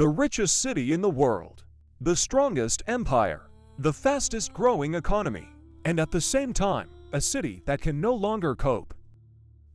the richest city in the world, the strongest empire, the fastest growing economy, and at the same time, a city that can no longer cope.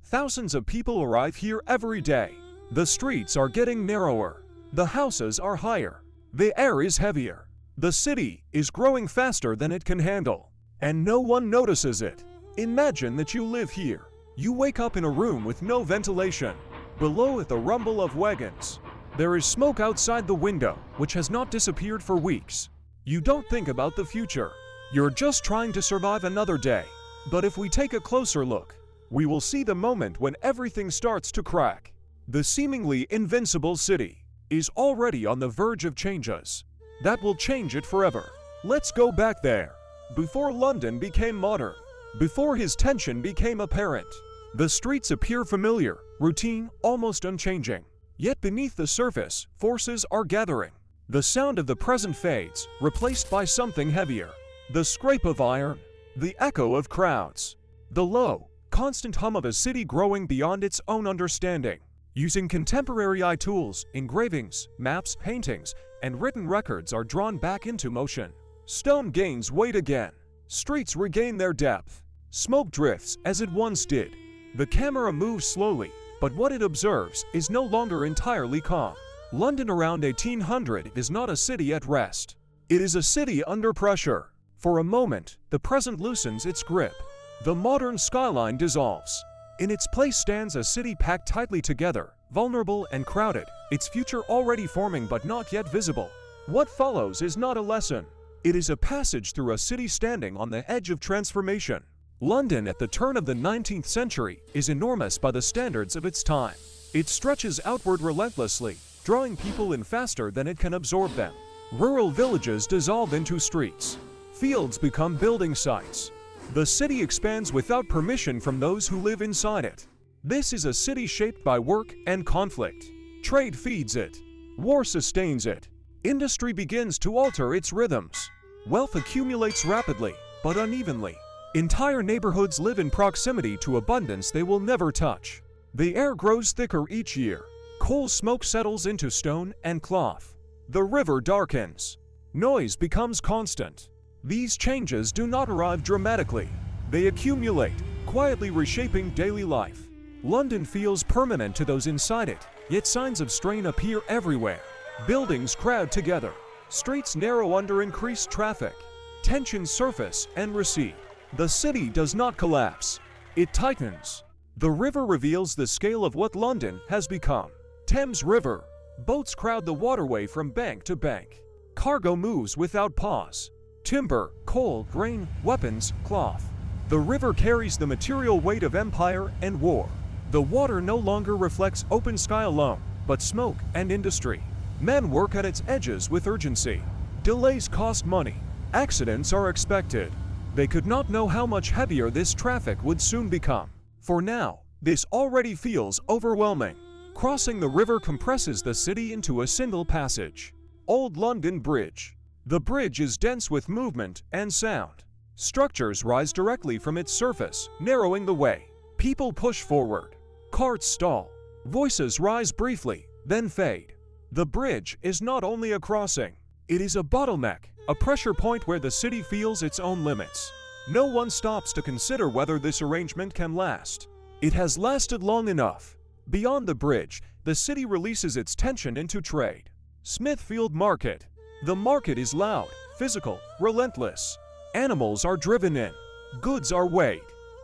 Thousands of people arrive here every day. The streets are getting narrower. The houses are higher. The air is heavier. The city is growing faster than it can handle, and no one notices it. Imagine that you live here. You wake up in a room with no ventilation. Below it, the rumble of wagons. There is smoke outside the window, which has not disappeared for weeks. You don't think about the future. You're just trying to survive another day. But if we take a closer look, we will see the moment when everything starts to crack. The seemingly invincible city is already on the verge of changes that will change it forever. Let's go back there. Before London became modern, before his tension became apparent, the streets appear familiar, routine, almost unchanging. Yet beneath the surface, forces are gathering. The sound of the present fades, replaced by something heavier. The scrape of iron, the echo of crowds, the low, constant hum of a city growing beyond its own understanding. Using contemporary eye tools, engravings, maps, paintings, and written records are drawn back into motion. Stone gains weight again. Streets regain their depth. Smoke drifts as it once did. The camera moves slowly, but what it observes is no longer entirely calm. London around 1800 is not a city at rest. It is a city under pressure. For a moment, the present loosens its grip. The modern skyline dissolves. In its place stands a city packed tightly together, vulnerable and crowded, its future already forming but not yet visible. What follows is not a lesson. It is a passage through a city standing on the edge of transformation. London at the turn of the 19th century is enormous by the standards of its time. It stretches outward relentlessly, drawing people in faster than it can absorb them. Rural villages dissolve into streets. Fields become building sites. The city expands without permission from those who live inside it. This is a city shaped by work and conflict. Trade feeds it. War sustains it. Industry begins to alter its rhythms. Wealth accumulates rapidly, but unevenly. Entire neighborhoods live in proximity to abundance they will never touch. The air grows thicker each year. Coal smoke settles into stone and cloth. The river darkens. Noise becomes constant. These changes do not arrive dramatically. They accumulate, quietly reshaping daily life. London feels permanent to those inside it, yet signs of strain appear everywhere. Buildings crowd together. Streets narrow under increased traffic. Tensions surface and recede. The city does not collapse. It tightens. The river reveals the scale of what London has become. Thames River. Boats crowd the waterway from bank to bank. Cargo moves without pause. Timber, coal, grain, weapons, cloth. The river carries the material weight of empire and war. The water no longer reflects open sky alone, but smoke and industry. Men work at its edges with urgency. Delays cost money. Accidents are expected. They could not know how much heavier this traffic would soon become. For now, this already feels overwhelming. Crossing the river compresses the city into a single passage. Old London Bridge. The bridge is dense with movement and sound. Structures rise directly from its surface, narrowing the way. People push forward. Carts stall. Voices rise briefly, then fade. The bridge is not only a crossing. It is a bottleneck, a pressure point where the city feels its own limits. No one stops to consider whether this arrangement can last. It has lasted long enough. Beyond the bridge, the city releases its tension into trade. Smithfield Market. The market is loud, physical, relentless. Animals are driven in. Goods are weighed.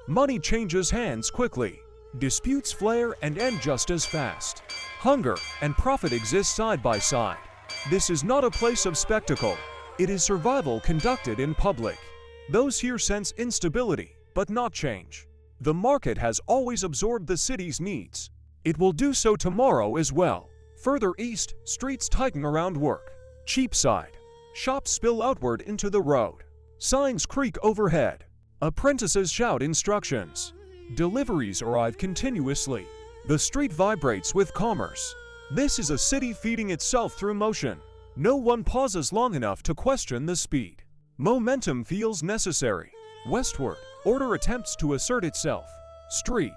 Money changes hands quickly. Disputes flare and end just as fast. Hunger and profit exist side by side. This is not a place of spectacle. It is survival conducted in public. Those here sense instability, but not change. The market has always absorbed the city's needs. It will do so tomorrow as well. Further east, streets tighten around work. Cheapside. Shops spill outward into the road. Signs creak overhead. Apprentices shout instructions. Deliveries arrive continuously. The street vibrates with commerce. This is a city feeding itself through motion. No one pauses long enough to question the speed. Momentum feels necessary. Westward, order attempts to assert itself. Street.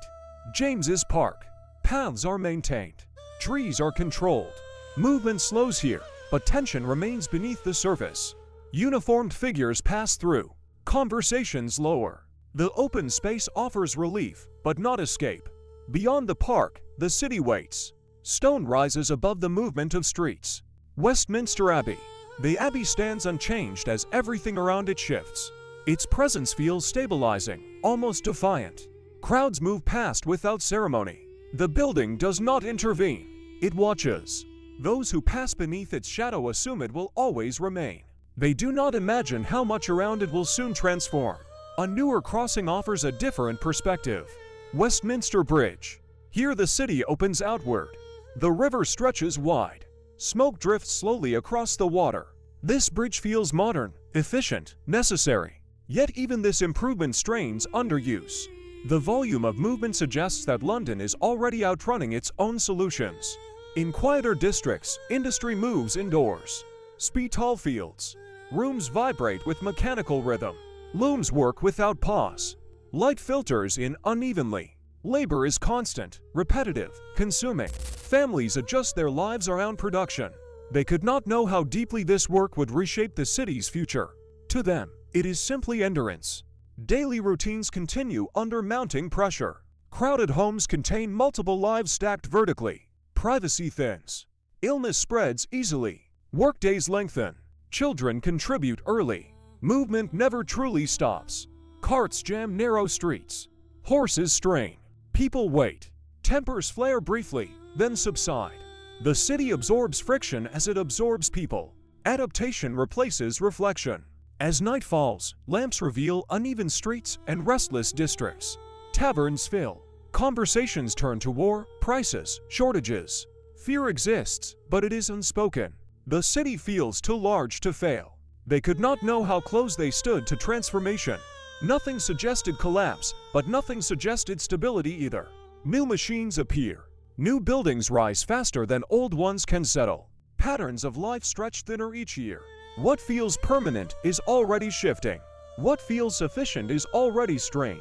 James's Park. Paths are maintained. Trees are controlled. Movement slows here, but tension remains beneath the surface. Uniformed figures pass through. Conversations lower. The open space offers relief, but not escape. Beyond the park, the city waits. Stone rises above the movement of streets. Westminster Abbey. The Abbey stands unchanged as everything around it shifts. Its presence feels stabilizing, almost defiant. Crowds move past without ceremony. The building does not intervene. It watches. Those who pass beneath its shadow assume it will always remain. They do not imagine how much around it will soon transform. A newer crossing offers a different perspective. Westminster Bridge. Here the city opens outward. The river stretches wide. Smoke drifts slowly across the water. This bridge feels modern, efficient, necessary. Yet even this improvement strains underuse. The volume of movement suggests that London is already outrunning its own solutions. In quieter districts, industry moves indoors. Tall fields. Rooms vibrate with mechanical rhythm. Looms work without pause. Light filters in unevenly. Labor is constant, repetitive, consuming. Families adjust their lives around production. They could not know how deeply this work would reshape the city's future. To them, it is simply endurance. Daily routines continue under mounting pressure. Crowded homes contain multiple lives stacked vertically. Privacy thins. Illness spreads easily. Workdays lengthen. Children contribute early. Movement never truly stops. Carts jam narrow streets. Horses strain. People wait. Tempers flare briefly, then subside. The city absorbs friction as it absorbs people. Adaptation replaces reflection. As night falls, lamps reveal uneven streets and restless districts. Taverns fill. Conversations turn to war, prices, shortages. Fear exists, but it is unspoken. The city feels too large to fail. They could not know how close they stood to transformation. Nothing suggested collapse, but nothing suggested stability either. New machines appear. New buildings rise faster than old ones can settle. Patterns of life stretch thinner each year. What feels permanent is already shifting. What feels sufficient is already strained.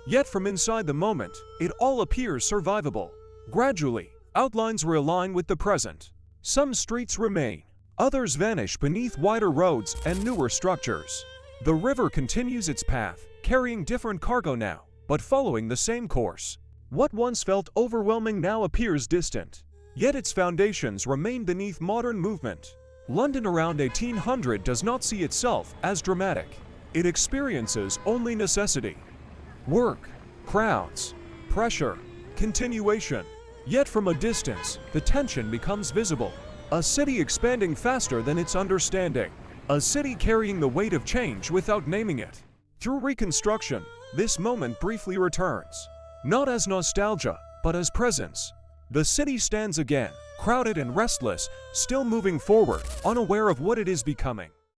Yet from inside the moment, it all appears survivable. Gradually, outlines realign with the present. Some streets remain. Others vanish beneath wider roads and newer structures. The river continues its path, carrying different cargo now, but following the same course. What once felt overwhelming now appears distant. Yet its foundations remain beneath modern movement. London around 1800 does not see itself as dramatic. It experiences only necessity. Work, crowds, pressure, continuation. Yet from a distance, the tension becomes visible. A city expanding faster than its understanding. A city carrying the weight of change without naming it. Through Reconstruction, this moment briefly returns. Not as nostalgia, but as presence. The city stands again, crowded and restless, still moving forward, unaware of what it is becoming.